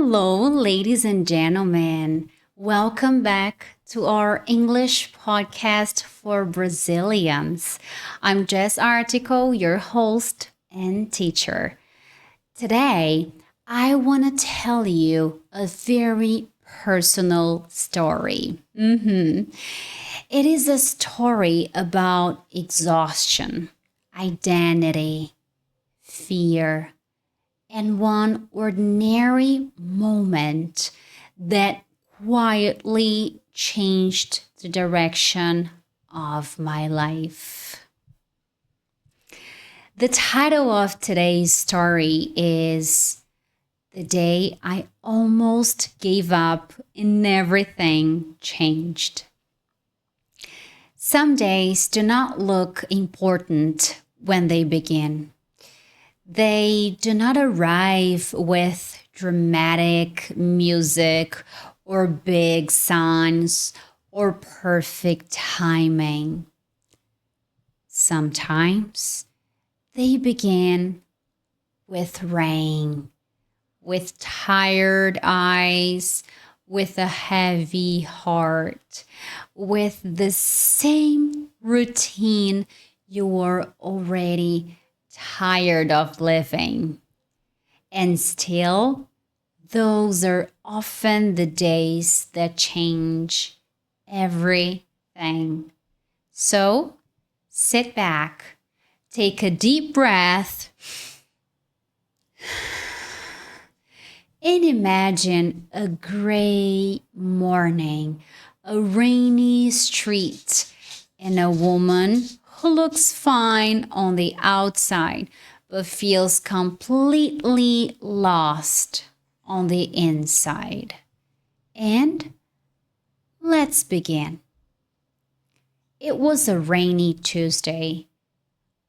Hello, ladies and gentlemen. Welcome back to our English podcast for Brazilians. I'm Jess Article, your host and teacher. Today, I want to tell you a very personal story. It is a story about exhaustion, identity, fear, and one ordinary moment that quietly changed the direction of my life. The title of today's story is The Day I Almost Gave Up and Everything Changed. Some days do not look important when they begin. They do not arrive with dramatic music or big signs or perfect timing. Sometimes they begin with rain, with tired eyes, with a heavy heart, with the same routine you are already tired of living. And still, those are often the days that change everything. So, sit back, take a deep breath, and imagine a gray morning, a rainy street, and a woman who looks fine on the outside, but feels completely lost on the inside. And let's begin. It was a rainy Tuesday.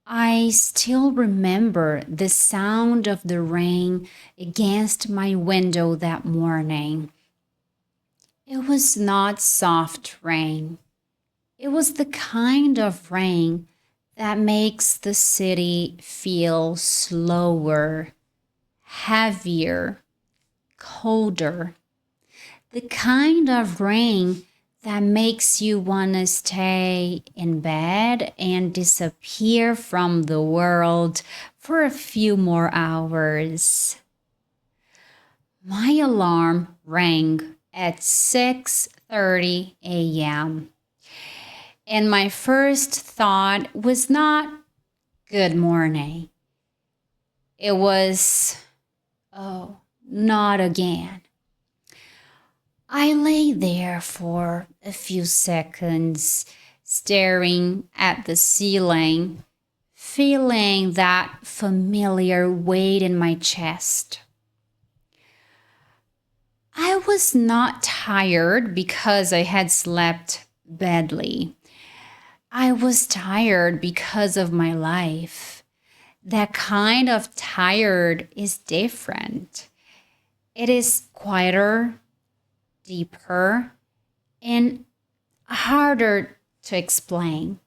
I still remember the sound of the rain against my window that morning. It was not soft rain. It was the kind of rain that makes the city feel slower, heavier, colder. The kind of rain that makes you want to stay in bed and disappear from the world for a few more hours. My alarm rang at 6:30 a.m. And my first thought was not good morning. It was, oh, not again. I lay there for a few seconds, staring at the ceiling, feeling that familiar weight in my chest. I was not tired because I had slept badly. I was tired because of my life. That kind of tired is different. It is quieter, deeper, and harder to explain.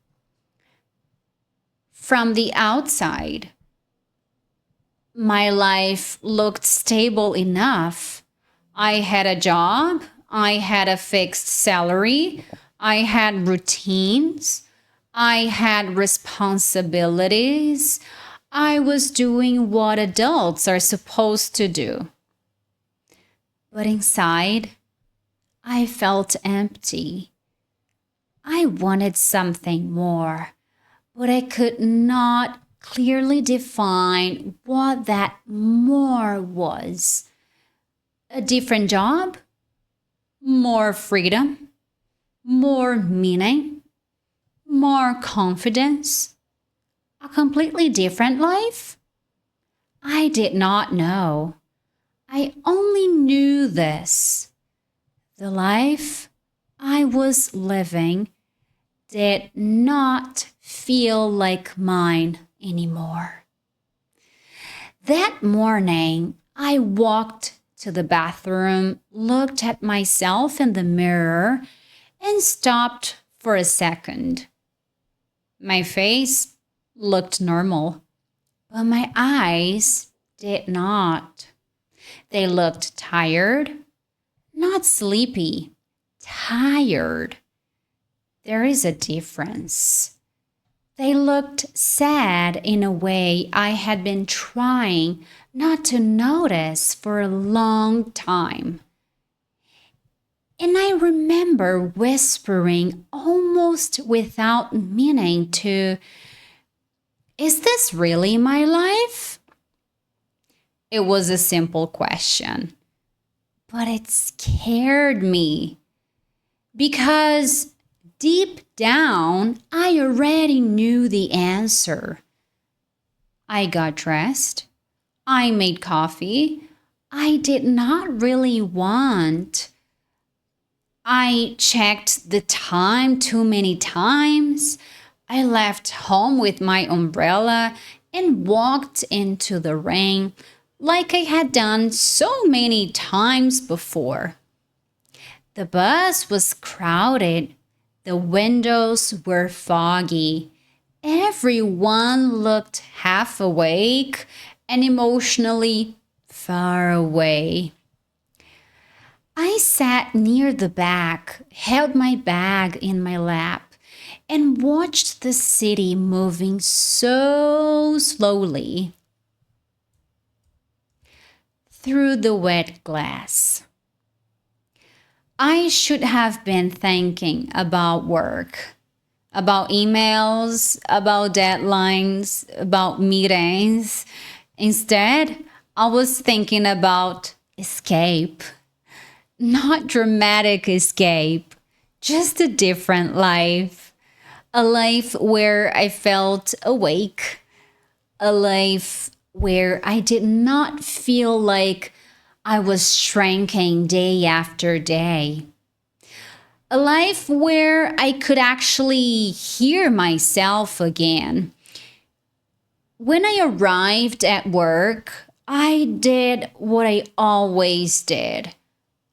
From the outside, my life looked stable enough. I had a job, I had a fixed salary, I had routines, I had responsibilities. I was doing what adults are supposed to do. But inside, I felt empty. I wanted something more, but I could not clearly define what that more was. A different job? More freedom? More meaning? More confidence? A completely different life? I did not know. I only knew this. The life I was living did not feel like mine anymore. That morning, I walked to the bathroom, looked at myself in the mirror, and stopped for a second. My face looked normal, but my eyes did not. They looked tired, not sleepy, tired. There is a difference. They looked sad in a way I had been trying not to notice for a long time. And I remember whispering almost without meaning to, "Is this really my life?" It was a simple question, but it scared me because deep down, I already knew the answer. I got dressed. I made coffee. I did not really want. I checked the time too many times. I left home with my umbrella and walked into the rain like I had done so many times before. The bus was crowded. The windows were foggy. Everyone looked half awake and emotionally far away. I sat near the back, held my bag in my lap, and watched the city moving so slowly through the wet glass. I should have been thinking about work, about emails, about deadlines, about meetings. Instead, I was thinking about escape. Not dramatic escape, just a different life. A life where I felt awake. A life where I did not feel like I was shrinking day after day. A life where I could actually hear myself again. When I arrived at work, I did what I always did.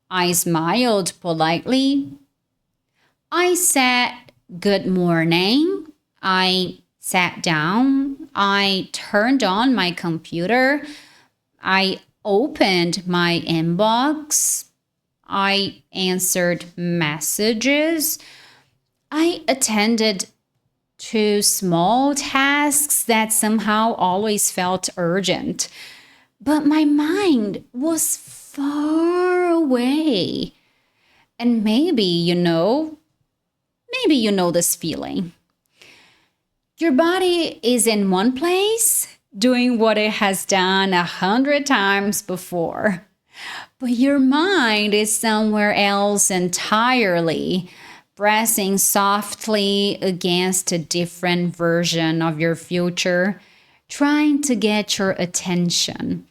I smiled politely. I said, "Good morning." I sat down. I turned on my computer. I opened my inbox. I answered messages. I attended to small tasks that somehow always felt urgent. But my mind was far away. And maybe you know this feeling. Your body is in one place, doing what it has done 100 times before. But your mind is somewhere else entirely, pressing softly against a different version of your future, trying to get your attention.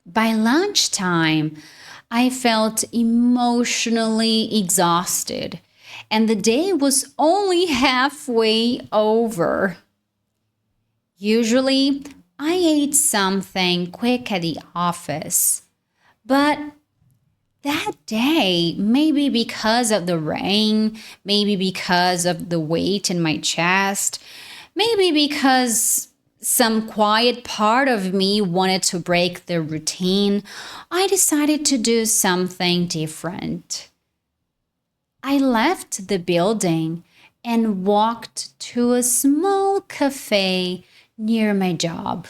By lunchtime, I felt emotionally exhausted, and the day was only halfway over. Usually, I ate something quick at the office, but that day, maybe because of the rain, maybe because of the weight in my chest, maybe because some quiet part of me wanted to break the routine, I decided to do something different. I left the building and walked to a small cafe near my job.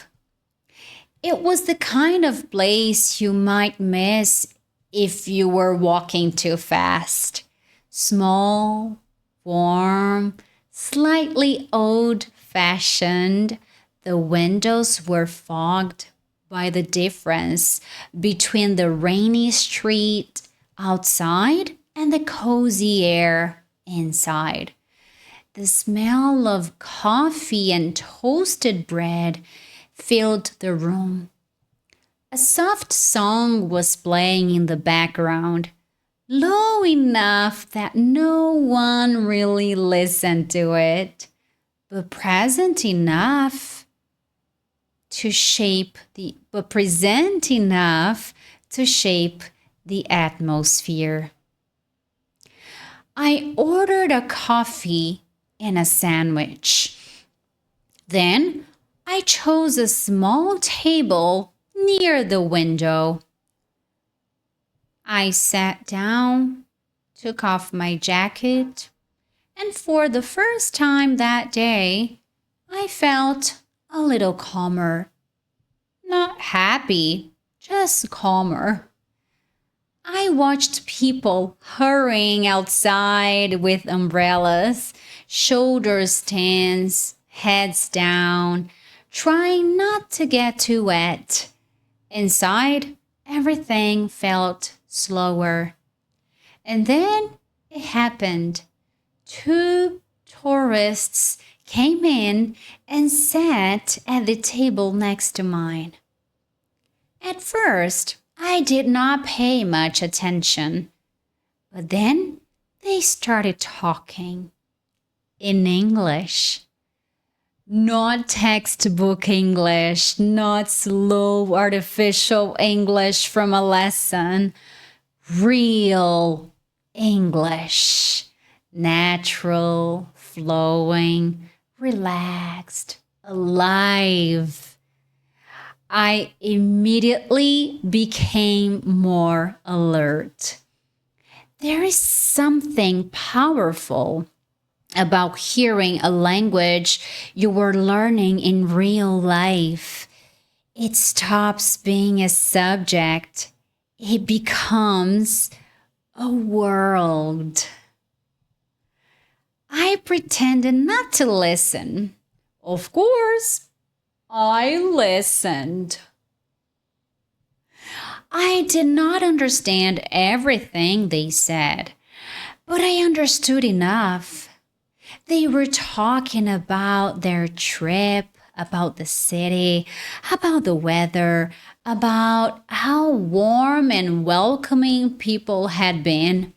It was the kind of place you might miss if you were walking too fast. Small, warm, slightly old-fashioned. The windows were fogged by the difference between the rainy street outside and the cozy air inside. The smell of coffee and toasted bread filled the room. A soft song was playing in the background, low enough that no one really listened to it, but present enough to shape the atmosphere. I ordered a coffee and a sandwich. Then I chose a small table near the window. I sat down, took off my jacket, and for the first time that day, I felt a little calmer. Not happy, just calmer. I watched people hurrying outside with umbrellas, shoulders tense, heads down, trying not to get too wet. Inside, everything felt slower. And then it happened. 2 tourists came in and sat at the table next to mine. At first, I did not pay much attention, but then they started talking in English. Not textbook English, not slow artificial English from a lesson. Real English. Natural, flowing, relaxed, alive. I immediately became more alert. There is something powerful about hearing a language you were learning in real life. It stops being a subject. It becomes a world. I pretended not to listen. Of course, I listened. I did not understand everything they said, but I understood enough. They were talking about their trip, about the city, about the weather, about how warm and welcoming people had been.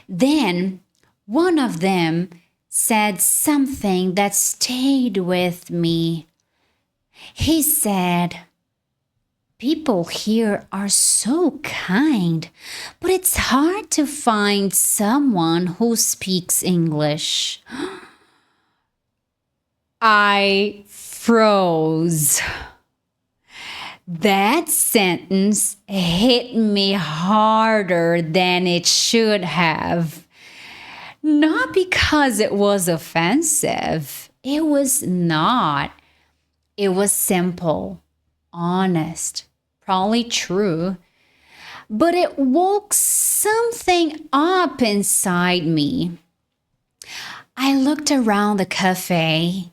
Then one of them said something that stayed with me. He said, "People here are so kind, but it's hard to find someone who speaks English." I froze. That sentence hit me harder than it should have. Not because it was offensive. It was not. It was simple, honest, probably true. But it woke something up inside me. I looked around the cafe.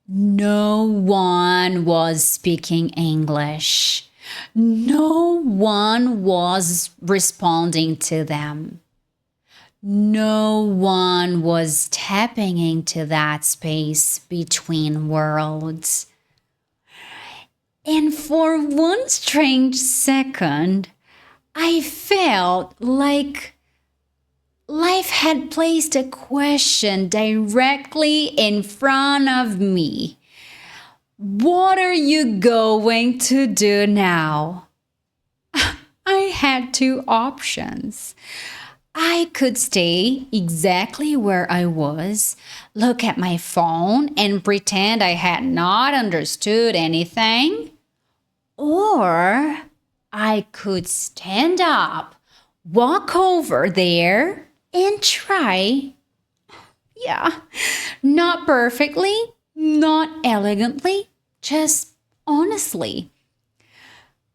No one was speaking English. No one was responding to them. No one was tapping into that space between worlds. And for one strange second, I felt like life had placed a question directly in front of me. What are you going to do now? I had 2 options. I could stay exactly where I was, look at my phone, and pretend I had not understood anything. Or I could stand up, walk over there, and try. Yeah, not perfectly, not elegantly, just honestly.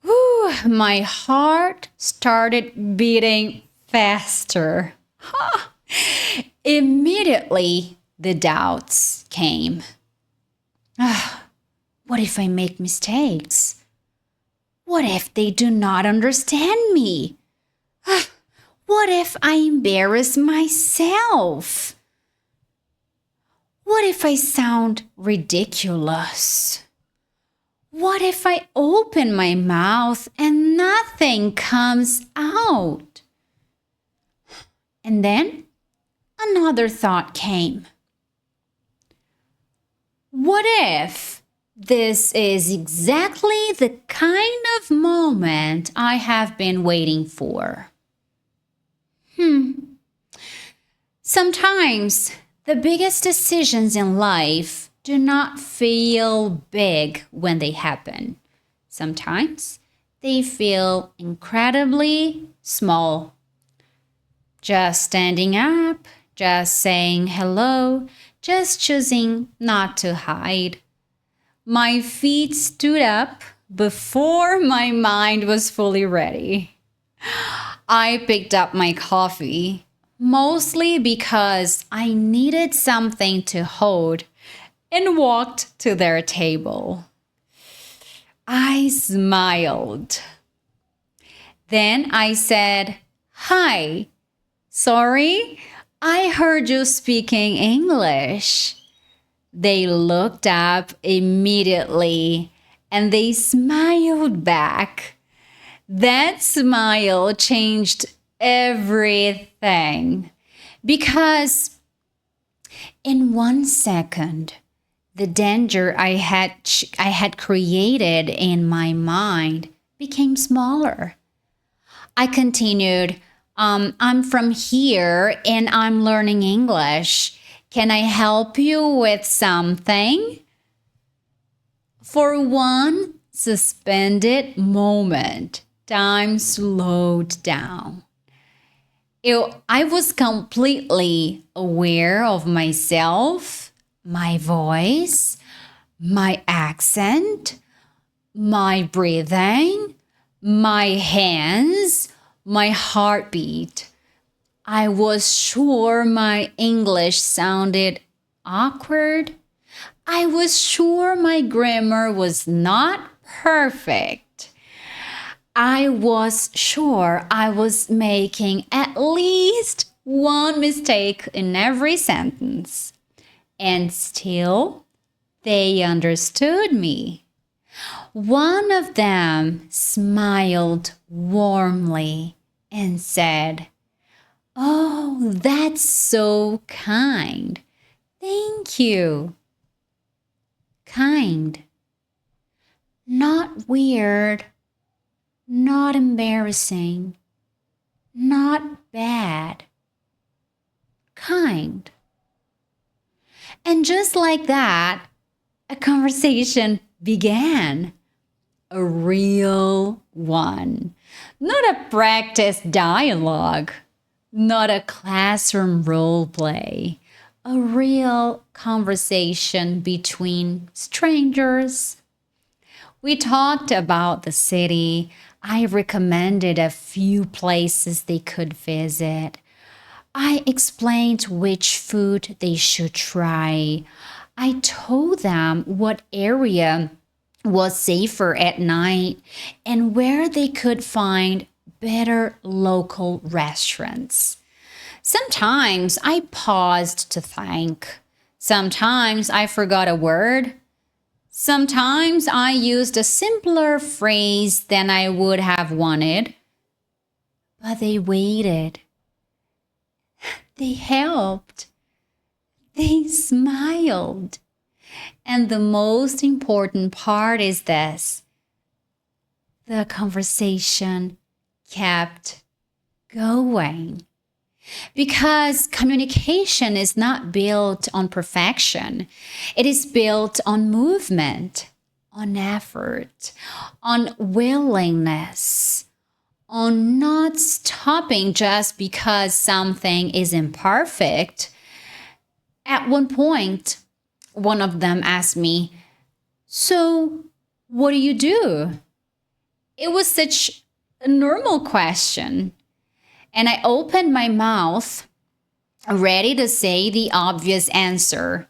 Whew, my heart started beating faster. Immediately, the doubts came. What if I make mistakes? What if they do not understand me? What if I embarrass myself? What if I sound ridiculous? What if I open my mouth and nothing comes out? And then another thought came. What if this is exactly the kind of moment I have been waiting for? Sometimes the biggest decisions in life do not feel big when they happen. Sometimes they feel incredibly small. Just standing up, just saying hello, just choosing not to hide. My feet stood up before my mind was fully ready. I picked up my coffee, mostly because I needed something to hold, and walked to their table. I smiled. Then I said, "Hi, sorry, I heard you speaking English." They looked up immediately and they smiled back. That smile changed everything because in 1 second, the danger I had created in my mind became smaller. I continued, I'm from here and I'm learning English. Can I help you with something? For one suspended moment, time slowed down. I was completely aware of myself, my voice, my accent, my breathing, my hands, my heartbeat. I was sure my English sounded awkward. I was sure my grammar was not perfect. I was sure I was making at least one mistake in every sentence. And still, they understood me. One of them smiled warmly and said, "Oh, that's so kind. Thank you." Kind. Not weird. Not embarrassing. Not bad. Kind. And just like that, a conversation began. A real one. Not a practiced dialogue. Not a classroom role play. A real conversation between strangers. We talked about the city. I recommended a few places they could visit. I explained which food they should try. I told them what area was safer at night and where they could find better local restaurants. Sometimes I paused to think. Sometimes I forgot a word. Sometimes I used a simpler phrase than I would have wanted. But they waited. They helped. They smiled. And the most important part is this. The conversation kept going. Because communication is not built on perfection. It is built on movement, on effort, on willingness, on not stopping just because something is imperfect. At one point, one of them asked me, "So, what do you do?" It was such a normal question. And I opened my mouth, ready to say the obvious answer.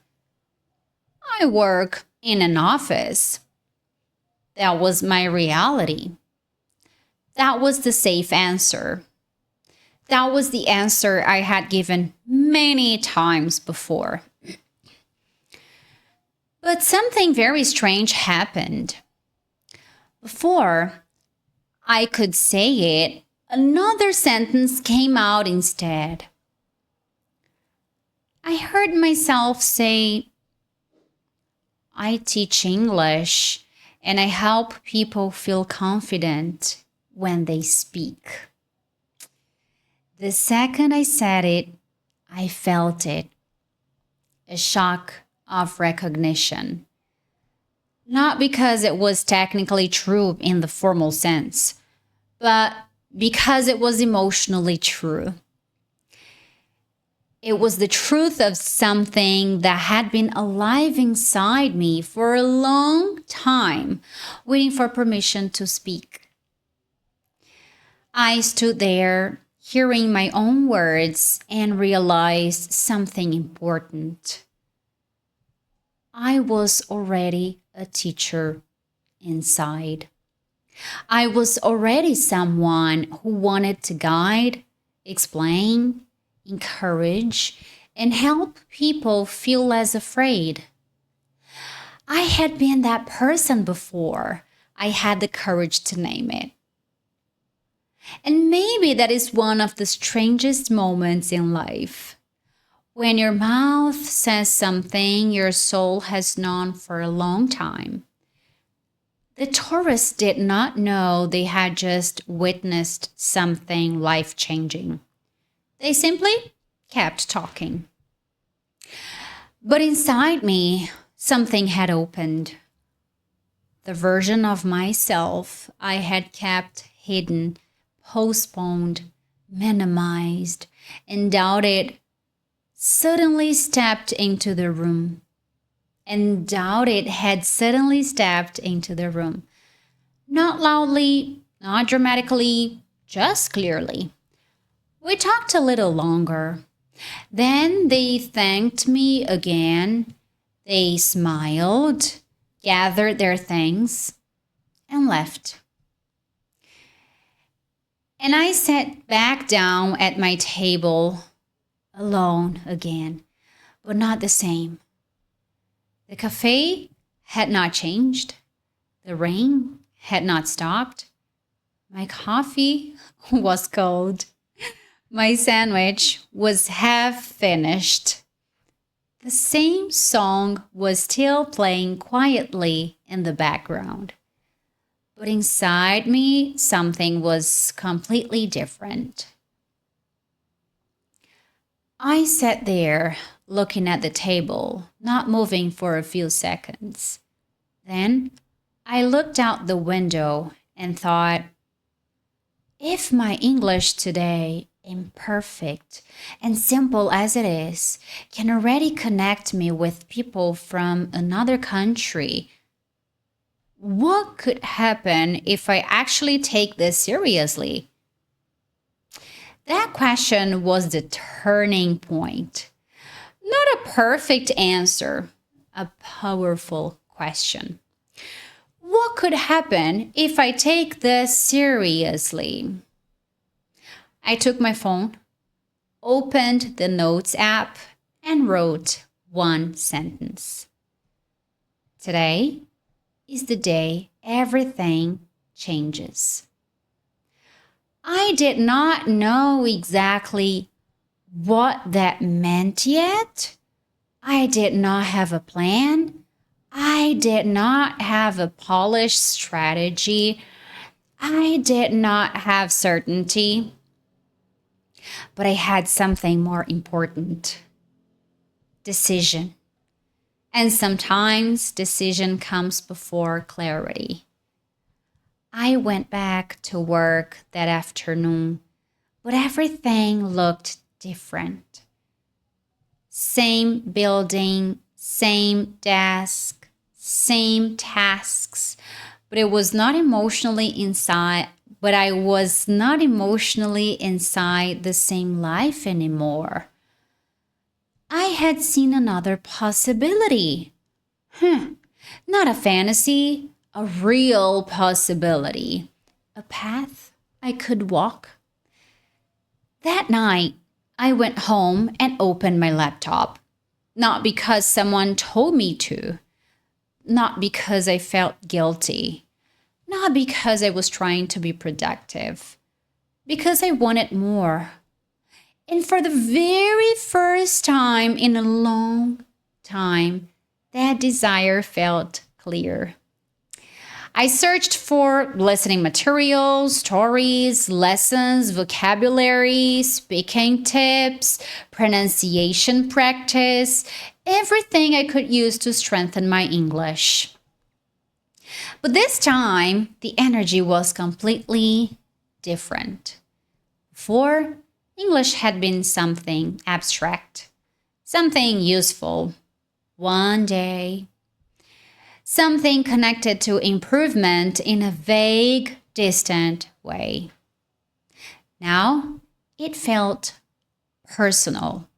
I work in an office. That was my reality. That was the safe answer. That was the answer I had given many times before. But something very strange happened. Before I could say it, another sentence came out instead. I heard myself say, "I teach English and I help people feel confident when they speak." The second I said it, I felt it. A shock of recognition. Not because it was technically true in the formal sense, but because it was emotionally true. It was the truth of something that had been alive inside me for a long time, waiting for permission to speak. I stood there, hearing my own words, and realized something important. I was already a teacher inside. I was already someone who wanted to guide, explain, encourage, and help people feel less afraid. I had been that person before I had the courage to name it. And maybe that is one of the strangest moments in life. When your mouth says something your soul has known for a long time. The tourists did not know they had just witnessed something life-changing. They simply kept talking. But inside me, something had opened. The version of myself I had kept hidden, postponed, minimized, and doubted suddenly stepped into the room. And doubted had suddenly stepped into the room. Not loudly, not dramatically, just clearly. We talked a little longer. Then they thanked me again. They smiled, gathered their things, and left. And I sat back down at my table, alone again, but not the same. The cafe had not changed. The rain had not stopped. My coffee was cold. My sandwich was half finished. The same song was still playing quietly in the background. But inside me, something was completely different. I sat there, looking at the table, not moving for a few seconds. Then I looked out the window and thought, if my English today, imperfect and simple as it is, can already connect me with people from another country, what could happen if I actually take this seriously? That question was the turning point. Not a perfect answer, a powerful question. What could happen if I take this seriously? I took my phone, opened the Notes app, and wrote one sentence. Today is the day everything changes. I did not know exactly what that meant yet. I did not have a plan. I did not have a polished strategy. I did not have certainty. But I had something more important. Decision. And sometimes decision comes before clarity. I went back to work that afternoon, but everything looked different. Same building, same desk, same tasks, but I was not emotionally inside the same life anymore. I had seen another possibility. Not a fantasy, a real possibility. A path I could walk. That night, I went home and opened my laptop. Not because someone told me to. Not because I felt guilty. Not because I was trying to be productive. Because I wanted more. And for the very first time in a long time, that desire felt clear. I searched for listening materials, stories, lessons, vocabulary, speaking tips, pronunciation practice, everything I could use to strengthen my English. But this time, the energy was completely different. Before, English had been something abstract, something useful, one day, something connected to improvement in a vague, distant way. Now, it felt personal,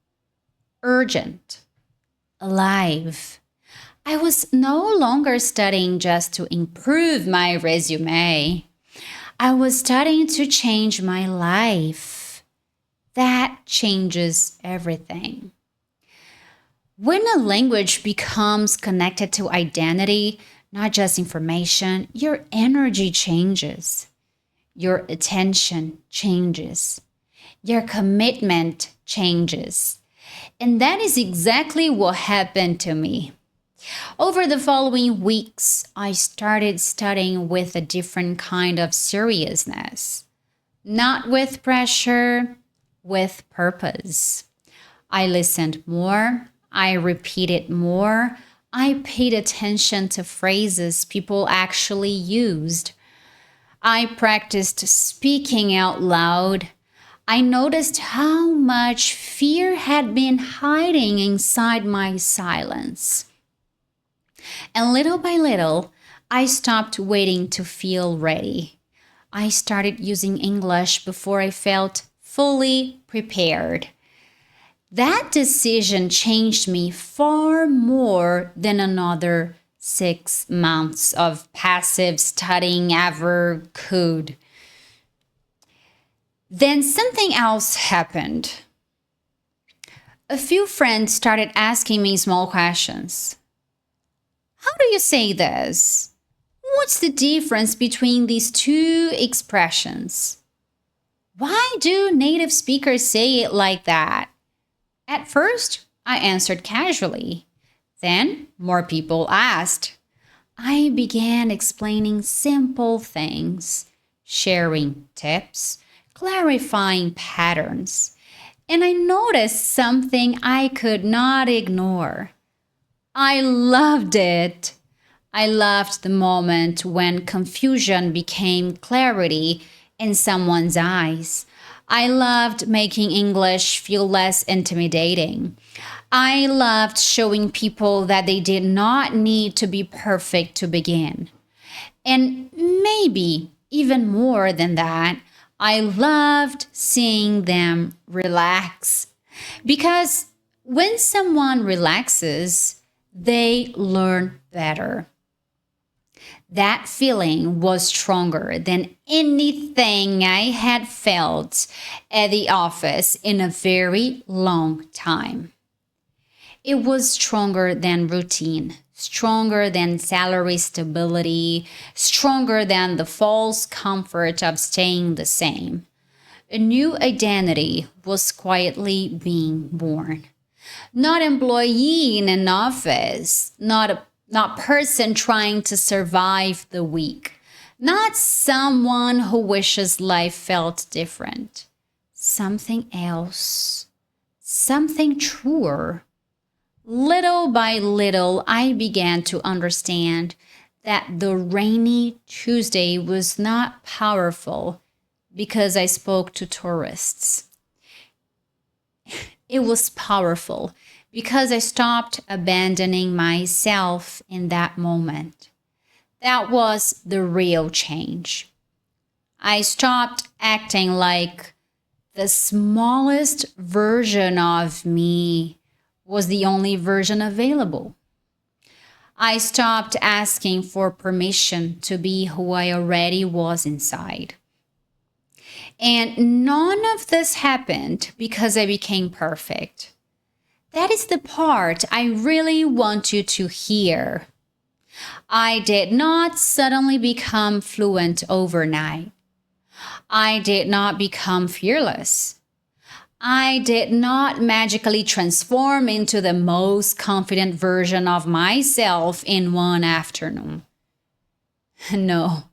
urgent, alive. I was no longer studying just to improve my resume. I was studying to change my life. That changes everything. When a language becomes connected to identity, not just information, your energy changes. Your attention changes. Your commitment changes. And that is exactly what happened to me. Over the following weeks, I started studying with a different kind of seriousness. Not with pressure, with purpose. I listened more. I repeated more. I paid attention to phrases people actually used. I practiced speaking out loud. I noticed how much fear had been hiding inside my silence. And little by little, I stopped waiting to feel ready. I started using English before I felt fully prepared. That decision changed me far more than another 6 months of passive studying ever could. Then something else happened. A few friends started asking me small questions. How do you say this? What's the difference between these two expressions? Why do native speakers say it like that? At first, I answered casually. Then more people asked. I began explaining simple things, sharing tips, clarifying patterns, and I noticed something I could not ignore. I loved it. I loved the moment when confusion became clarity in someone's eyes. I loved making English feel less intimidating. I loved showing people that they did not need to be perfect to begin. And maybe even more than that, I loved seeing them relax. Because when someone relaxes, they learn better. That feeling was stronger than anything I had felt at the office in a very long time. It was stronger than routine, stronger than salary stability, stronger than the false comfort of staying the same. A new identity was quietly being born. Not employee in an office, not person trying to survive the week, not someone who wishes life felt different. Something else, something truer. Little by little, I began to understand that the rainy Tuesday was not powerful because I spoke to tourists. It was powerful because I stopped abandoning myself in that moment. That was the real change. I stopped acting like the smallest version of me was the only version available. I stopped asking for permission to be who I already was inside. And none of this happened because I became perfect. That is the part I really want you to hear. I did not suddenly become fluent overnight. I did not become fearless. I did not magically transform into the most confident version of myself in one afternoon. No,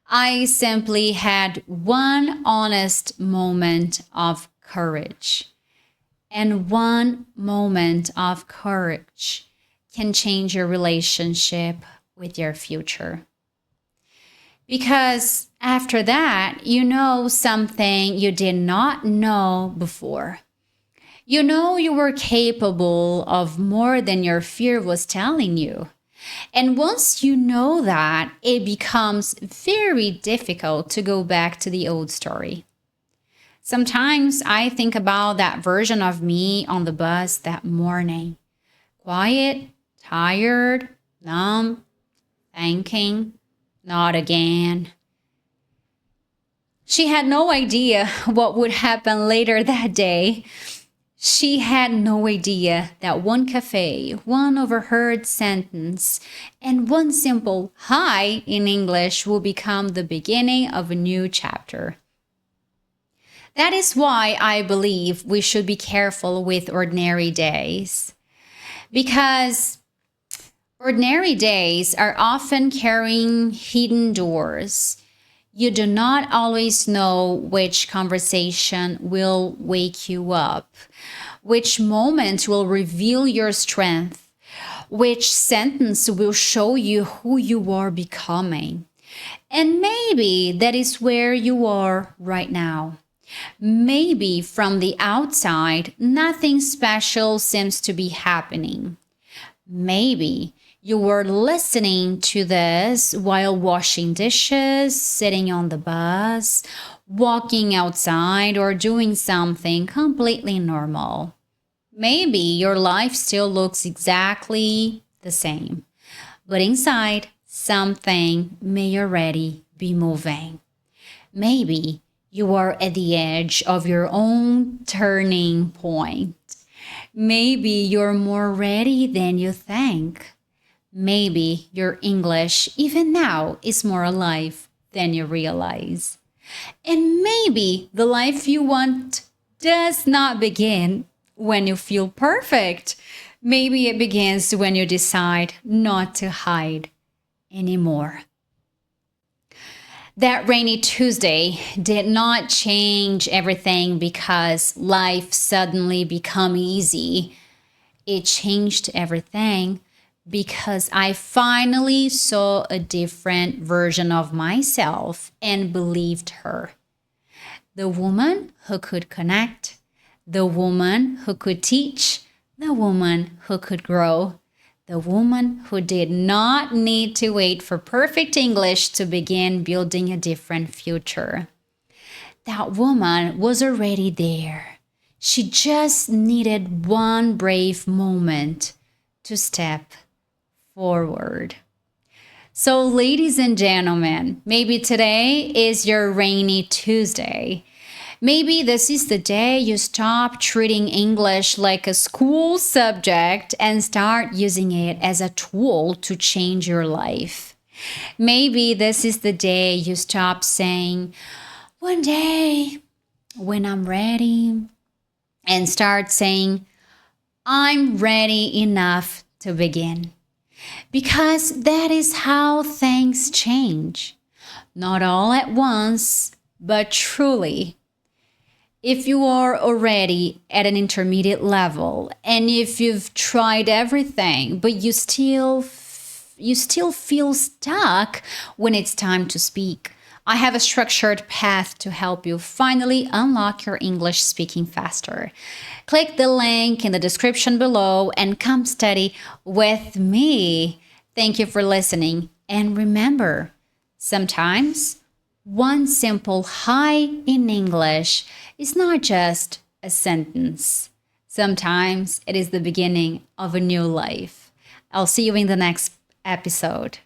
I simply had one honest moment of courage. And one moment of courage can change your relationship with your future. Because After that, you know something you did not know before. You know you were capable of more than your fear was telling you. And once you know that, it becomes very difficult to go back to the old story. Sometimes I think about that version of me on the bus that morning. Quiet, tired, numb, thinking, not again. She had no idea what would happen later that day. She had no idea that one cafe, one overheard sentence, and one simple hi in English will become the beginning of a new chapter. That is why I believe we should be careful with ordinary days. Because ordinary days are often carrying hidden doors. You do not always know which conversation will wake you up, which moment will reveal your strength, which sentence will show you who you are becoming. And maybe that is where you are right now. Maybe from the outside, nothing special seems to be happening. Maybe you were listening to this while washing dishes, sitting on the bus, walking outside, or doing something completely normal. Maybe your life still looks exactly the same, but inside, something may already be moving. Maybe you are at the edge of your own turning point. Maybe you're more ready than you think. Maybe your English, even now, is more alive than you realize. And maybe the life you want does not begin when you feel perfect. Maybe it begins when you decide not to hide anymore. That rainy Tuesday did not change everything because life suddenly became easy. It changed everything because I finally saw a different version of myself and believed her. The woman who could connect, the woman who could teach, the woman who could grow, the woman who did not need to wait for perfect English to begin building a different future. That woman was already there. She just needed one brave moment to step forward. So, ladies and gentlemen, maybe today is your rainy Tuesday. Maybe this is the day you stop treating English like a school subject and start using it as a tool to change your life. Maybe this is the day you stop saying, one day when I'm ready, and start saying, I'm ready enough to begin. Because that is how things change. Not all at once, but truly. If you are already at an intermediate level and if you've tried everything, but you still feel stuck when it's time to speak, I have a structured path to help you finally unlock your English speaking faster. Click the link in the description below and come study with me. Thank you for listening. And remember, sometimes one simple hi in English is not just a sentence. Sometimes it is the beginning of a new life. I'll see you in the next episode.